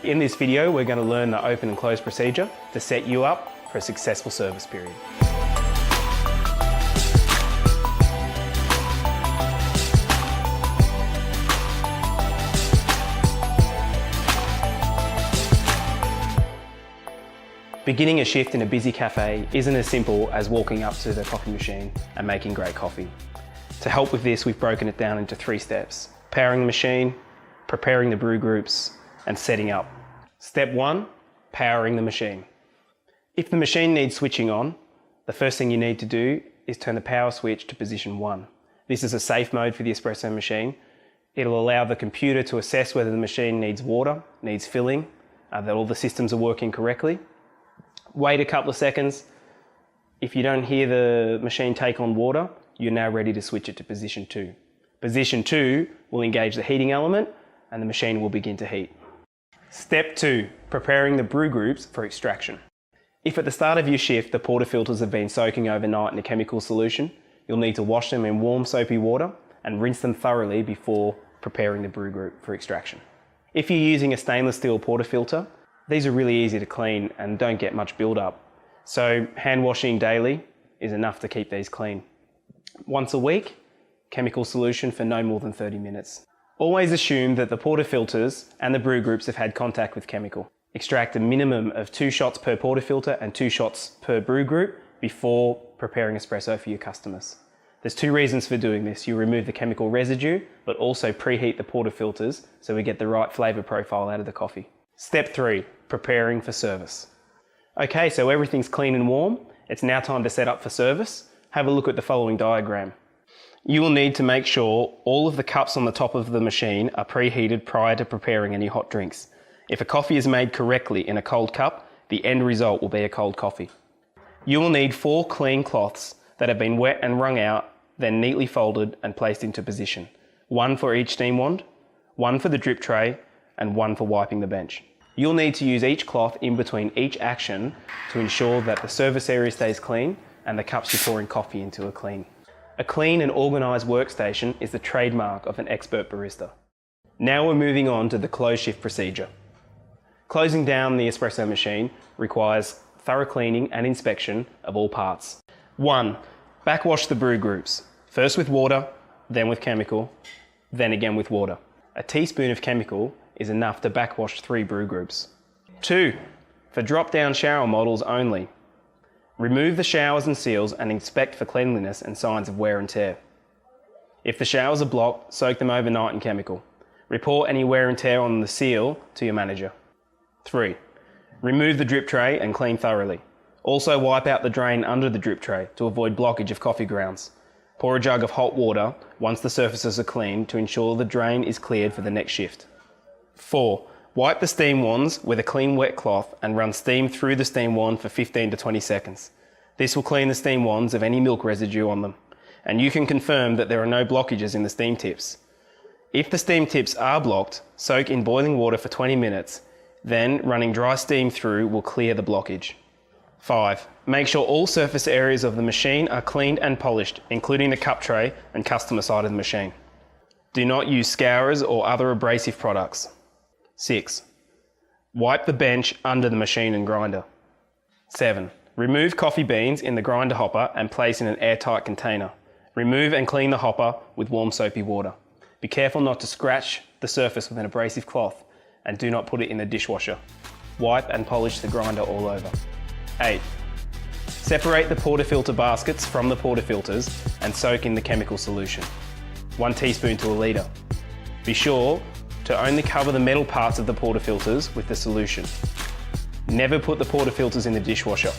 In this video, we're going to learn the open and close procedure to set you up for a successful service period. Beginning a shift in a busy cafe isn't as simple as walking up to the coffee machine and making great coffee. To help with this, we've broken it down into 3 steps: powering the machine, preparing the brew groups, and setting up. Step 1, powering the machine. If the machine needs switching on, the first thing you need to do is turn the power switch to position 1. This is a safe mode for the espresso machine. It'll allow the computer to assess whether the machine needs water, needs filling, that all the systems are working correctly. Wait a couple of seconds. If you don't hear the machine take on water, you're now ready to switch it to position 2. Position 2 will engage the heating element and the machine will begin to heat. Step 2, preparing the brew groups for extraction. If at the start of your shift the portafilters have been soaking overnight in a chemical solution, you'll need to wash them in warm soapy water and rinse them thoroughly before preparing the brew group for extraction. If you're using a stainless steel portafilter, these are really easy to clean and don't get much build-up. So hand washing daily is enough to keep these clean. Once a week, chemical solution for no more than 30 minutes. Always assume that the portafilters and the brew groups have had contact with chemical. Extract a minimum of 2 shots per portafilter and 2 shots per brew group before preparing espresso for your customers. There's 2 reasons for doing this. You remove the chemical residue, but also preheat the portafilters so we get the right flavour profile out of the coffee. Step 3, preparing for service. Okay, so everything's clean and warm. It's now time to set up for service. Have a look at the following diagram. You will need to make sure all of the cups on the top of the machine are preheated prior to preparing any hot drinks. If a coffee is made correctly in a cold cup, the end result will be a cold coffee. You will need 4 clean cloths that have been wet and wrung out, then neatly folded and placed into position. 1 for each steam wand, 1 for the drip tray, and 1 for wiping the bench. You'll need to use each cloth in between each action to ensure that the service area stays clean and the cups you're pouring coffee into are clean. A clean and organised workstation is the trademark of an expert barista. Now we're moving on to the close shift procedure. Closing down the espresso machine requires thorough cleaning and inspection of all parts. 1. Backwash the brew groups. First with water, then with chemical, then again with water. A teaspoon of chemical is enough to backwash 3 brew groups. 2. For drop-down shower models only. Remove the showers and seals and inspect for cleanliness and signs of wear and tear. If the showers are blocked, soak them overnight in chemical. Report any wear and tear on the seal to your manager. 3. Remove the drip tray and clean thoroughly. Also wipe out the drain under the drip tray to avoid blockage of coffee grounds. Pour a jug of hot water once the surfaces are clean to ensure the drain is cleared for the next shift. 4. Wipe the steam wands with a clean wet cloth and run steam through the steam wand for 15 to 20 seconds. This will clean the steam wands of any milk residue on them, and you can confirm that there are no blockages in the steam tips. If the steam tips are blocked, soak in boiling water for 20 minutes, then running dry steam through will clear the blockage. 5. Make sure all surface areas of the machine are cleaned and polished, including the cup tray and customer side of the machine. Do not use scourers or other abrasive products. 6. Wipe the bench under the machine and grinder. 7. Remove coffee beans in the grinder hopper and place in an airtight container. Remove and clean the hopper with warm soapy water. Be careful not to scratch the surface with an abrasive cloth and do not put it in the dishwasher. Wipe and polish the grinder all over. 8. Separate the portafilter baskets from the portafilters and soak in the chemical solution. 1 teaspoon to a litre. Be sure to only cover the metal parts of the portafilters with the solution. Never put the portafilters in the dishwasher.